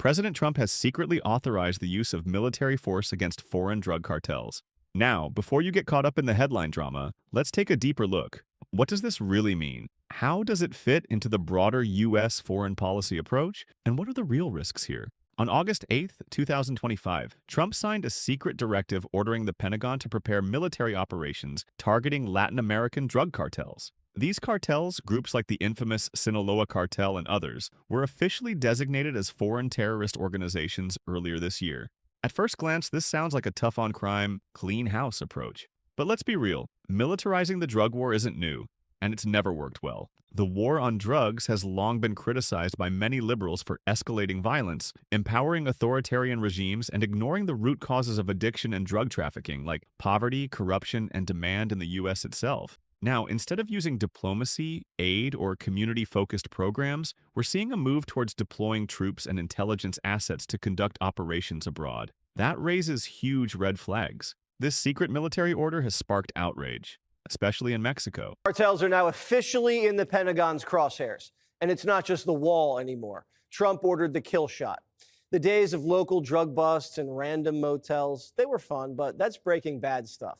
President Trump has secretly authorized the use of military force against foreign drug cartels. Now, before you get caught up in the headline drama, let's take a deeper look. What does this really mean? How does it fit into the broader U.S. foreign policy approach? And what are the real risks here? On August 8, 2025, Trump signed a secret directive ordering the Pentagon to prepare military operations targeting Latin American drug cartels. These cartels, groups like the infamous Sinaloa cartel and others, were officially designated as foreign terrorist organizations earlier this year. At first glance, this sounds like a tough-on-crime, clean house approach. But let's be real, militarizing the drug war isn't new, and it's never worked well. The war on drugs has long been criticized by many liberals for escalating violence, empowering authoritarian regimes, and ignoring the root causes of addiction and drug trafficking, like poverty, corruption, and demand in the U.S. itself. Now, instead of using diplomacy, aid, or community-focused programs, we're seeing a move towards deploying troops and intelligence assets to conduct operations abroad. That raises huge red flags. This secret military order has sparked outrage, especially in Mexico. Cartels are now officially in the Pentagon's crosshairs. And it's not just the wall anymore. Trump ordered the kill shot. The days of local drug busts and random motels, they were fun, but that's Breaking Bad stuff.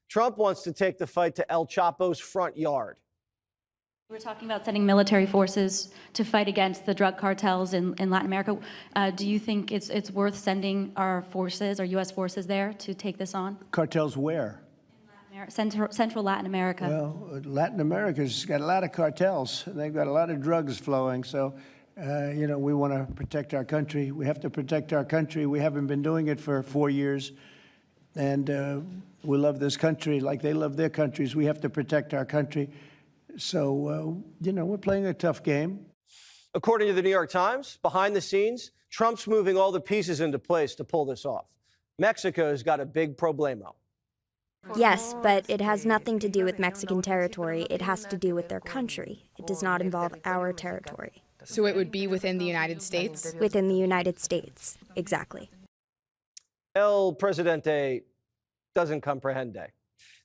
Trump wants to take the fight to El Chapo's front yard. We're talking about sending military forces to fight against the drug cartels in Latin America. Do you think it's worth sending our forces, our U.S. forces there to take this on? Cartels where? Central Latin America. Well, Latin America's got a lot of cartels. They've got a lot of drugs flowing. So, we want to protect our country. We have to protect our country. We haven't been doing it for 4 years. And we love this country like they love their countries. We have to protect our country. So, we're playing a tough game. According to the New York Times, behind the scenes, Trump's moving all the pieces into place to pull this off. Mexico's got a big problemo. Yes, but it has nothing to do with Mexican territory. It has to do with their country. It does not involve our territory. So it would be within the United States? Within the United States, exactly. El Presidente doesn't comprehende.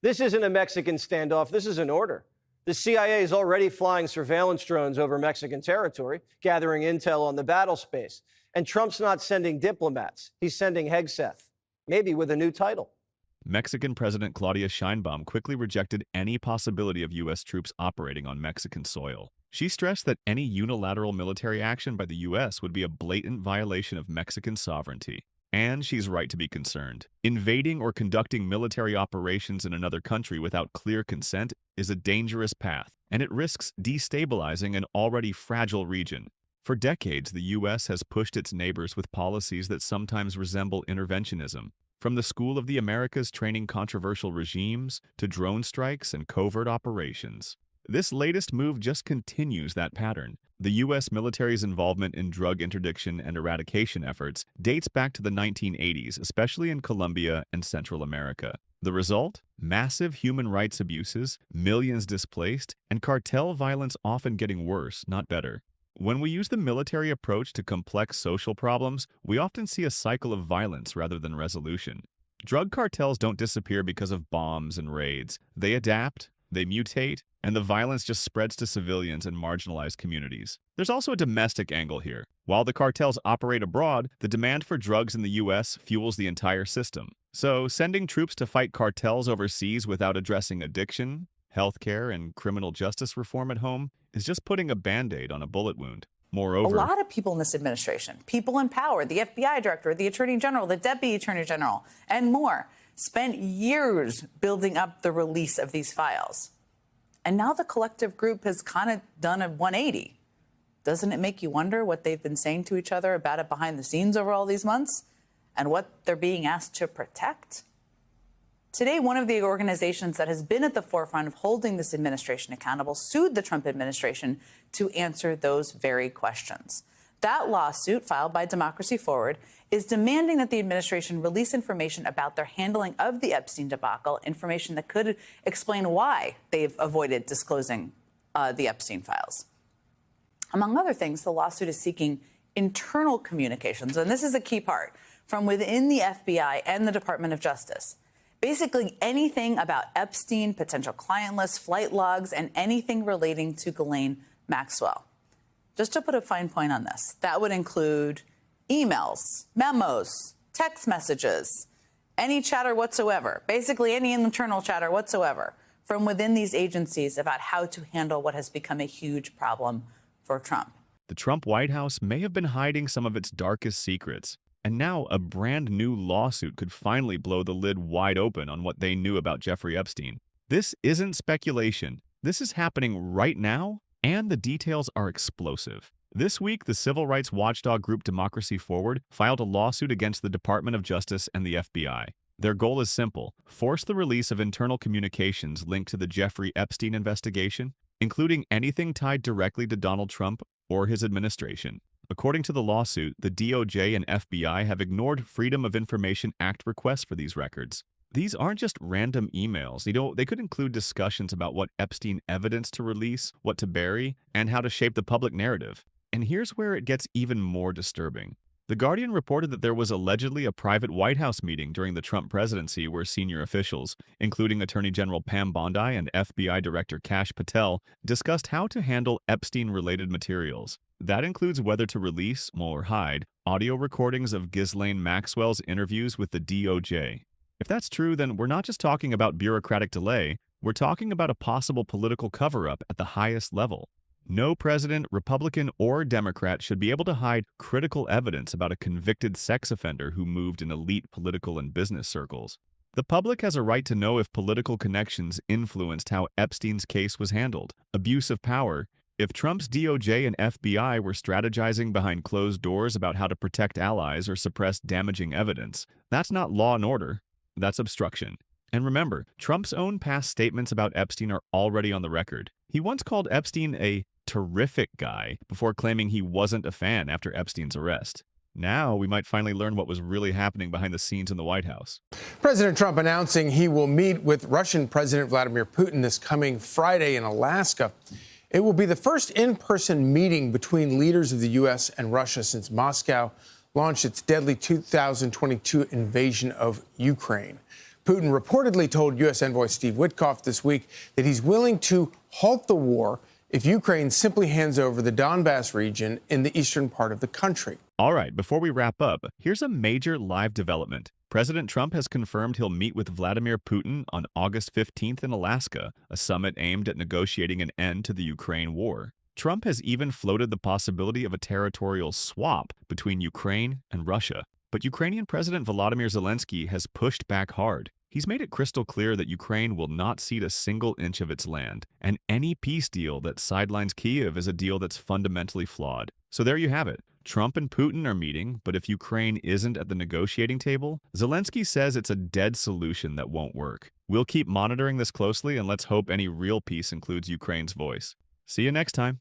This isn't a Mexican standoff. This is an order. The CIA is already flying surveillance drones over Mexican territory, gathering intel on the battle space. And Trump's not sending diplomats. He's sending Hegseth, maybe with a new title. Mexican President Claudia Sheinbaum quickly rejected any possibility of U.S. troops operating on Mexican soil. She stressed that any unilateral military action by the U.S. would be a blatant violation of Mexican sovereignty. And she's right to be concerned. Invading or conducting military operations in another country without clear consent is a dangerous path, and it risks destabilizing an already fragile region. For decades, the U.S. has pushed its neighbors with policies that sometimes resemble interventionism. From the School of the Americas training controversial regimes to drone strikes and covert operations. This latest move just continues that pattern. The U.S. military's involvement in drug interdiction and eradication efforts dates back to the 1980s, especially in Colombia and Central America. The result? Massive human rights abuses, millions displaced, and cartel violence often getting worse, not better. When we use the military approach to complex social problems, we often see a cycle of violence rather than resolution. Drug cartels don't disappear because of bombs and raids. They adapt, they mutate, and the violence just spreads to civilians and marginalized communities. There's also a domestic angle here. While the cartels operate abroad, the demand for drugs in the U.S. fuels the entire system. So, sending troops to fight cartels overseas without addressing addiction, healthcare, and criminal justice reform at home is just putting a Band-Aid on a bullet wound. Moreover, a lot of people in this administration, people in power, the FBI director, the attorney general, the deputy attorney general, and more, spent years building up the release of these files. And now the collective group has kind of done a 180. Doesn't it make you wonder what they've been saying to each other about it behind the scenes over all these months and what they're being asked to protect? Today, one of the organizations that has been at the forefront of holding this administration accountable sued the Trump administration to answer those very questions. That lawsuit, filed by Democracy Forward, is demanding that the administration release information about their handling of the Epstein debacle, information that could explain why they've avoided disclosing the Epstein files. Among other things, the lawsuit is seeking internal communications, and this is a key part, from within the FBI and the Department of Justice. Basically anything about Epstein, potential client lists, flight logs, and anything relating to Ghislaine Maxwell. Just to put a fine point on this, that would include emails, memos, text messages, any chatter whatsoever, basically any internal chatter whatsoever from within these agencies about how to handle what has become a huge problem for Trump. The Trump White House may have been hiding some of its darkest secrets, and now a brand new lawsuit could finally blow the lid wide open on what they knew about Jeffrey Epstein. This isn't speculation. This is happening right now, and the details are explosive. This week, the civil rights watchdog group Democracy Forward filed a lawsuit against the Department of Justice and the FBI. Their goal is simple: force the release of internal communications linked to the Jeffrey Epstein investigation, including anything tied directly to Donald Trump or his administration. According to the lawsuit, the DOJ and FBI have ignored Freedom of Information Act requests for these records. These aren't just random emails. They could include discussions about what Epstein evidence to release, what to bury, and how to shape the public narrative. And here's where it gets even more disturbing. The Guardian reported that there was allegedly a private White House meeting during the Trump presidency where senior officials, including Attorney General Pam Bondi and FBI Director Kash Patel, discussed how to handle Epstein-related materials. That includes whether to release, or hide, audio recordings of Ghislaine Maxwell's interviews with the DOJ. If that's true, then we're not just talking about bureaucratic delay, we're talking about a possible political cover-up at the highest level. No president, Republican or Democrat, should be able to hide critical evidence about a convicted sex offender who moved in elite political and business circles. The public has a right to know if political connections influenced how Epstein's case was handled, abuse of power. If Trump's DOJ and FBI were strategizing behind closed doors about how to protect allies or suppress damaging evidence, that's not law and order, that's obstruction. And remember, Trump's own past statements about Epstein are already on the record. He once called Epstein a terrific guy before claiming he wasn't a fan after Epstein's arrest. Now we might finally learn what was really happening behind the scenes in the White House. President Trump announcing he will meet with Russian President Vladimir Putin this coming Friday in Alaska. It will be the first in-person meeting between leaders of the U.S. and Russia since Moscow launched its deadly 2022 invasion of Ukraine. Putin reportedly told U.S. envoy Steve Witkoff this week that he's willing to halt the war if Ukraine simply hands over the Donbass region in the eastern part of the country. All right, before we wrap up, here's a major live development. President Trump has confirmed he'll meet with Vladimir Putin on August 15th in Alaska, a summit aimed at negotiating an end to the Ukraine war. Trump has even floated the possibility of a territorial swap between Ukraine and Russia. But Ukrainian President Volodymyr Zelensky has pushed back hard. He's made it crystal clear that Ukraine will not cede a single inch of its land, and any peace deal that sidelines Kyiv is a deal that's fundamentally flawed. So there you have it. Trump and Putin are meeting, but if Ukraine isn't at the negotiating table, Zelensky says it's a dead solution that won't work. We'll keep monitoring this closely, and let's hope any real peace includes Ukraine's voice. See you next time.